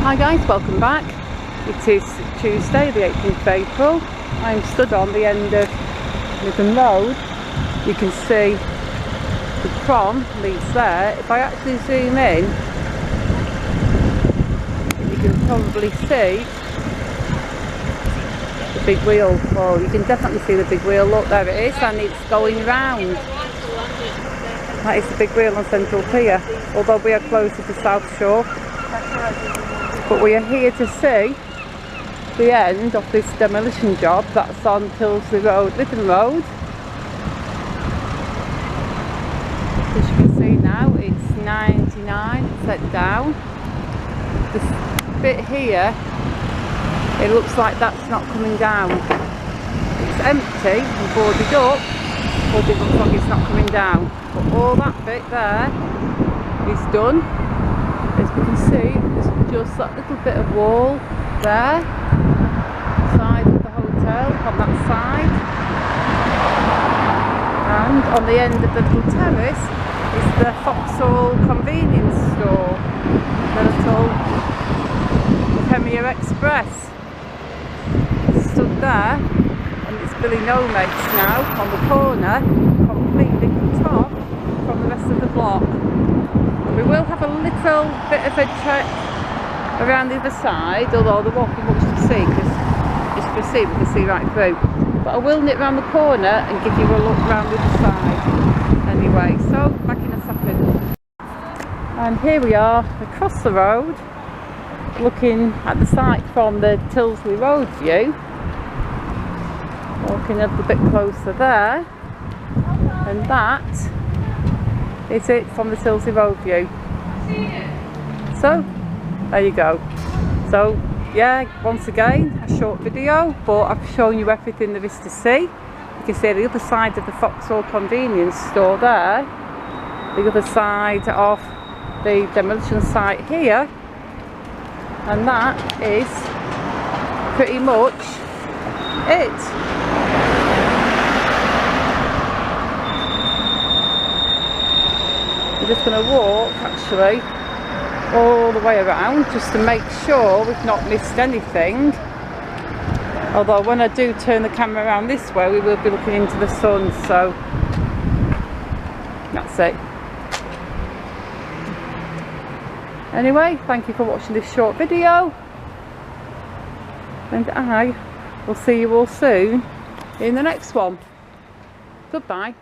Hi guys, welcome back. It is Tuesday the 18th of April. I'm stood on the end of Lytham Road. You can see the prom leads there. If I actually zoom in, you can probably see the big wheel. Well, you can definitely see the big wheel. Look, there it is, and it's going round. That is the big wheel on Central Pier, although we are closer to South Shore. But we are here to see the end of this demolition job that's on Tyldesley Road, Lytham Road. As you can see now, it's 99 set down. This bit here, it looks like that's not coming down. It's empty and boarded up, but it looks like it's not coming down. But all that bit there is done. As we can see, there's just that little bit of wall there, side of the hotel, on that side. And on the end of the little terrace is the Vauxhall convenience store, the little Premier Express. It's stood there, and it's Billy No Mates now on the corner, completely cut off from the rest of the block. We will have a little bit of a trek around the other side, although there won't be much to see because, as you can see, we can see right through. But I will nip round the corner and give you a look round the other side. Anyway, so back in a second. And here we are across the road, looking at the site from the Tyldesley Road view. Walking a little bit closer there, and that is it from the Tyldesley Road view. So there you go. So yeah, once again a short video, but I've shown you everything there is to see. You can see the other side of the Vauxhall convenience store there, the other side of the demolition site here, and that is pretty much it. We're just going to walk actually all the way around just to make sure we've not missed anything. Although when I do turn the camera around this way, we will be looking into the sun, so that's it. Anyway, thank you for watching this short video, and I will see you all soon in the next one. Goodbye.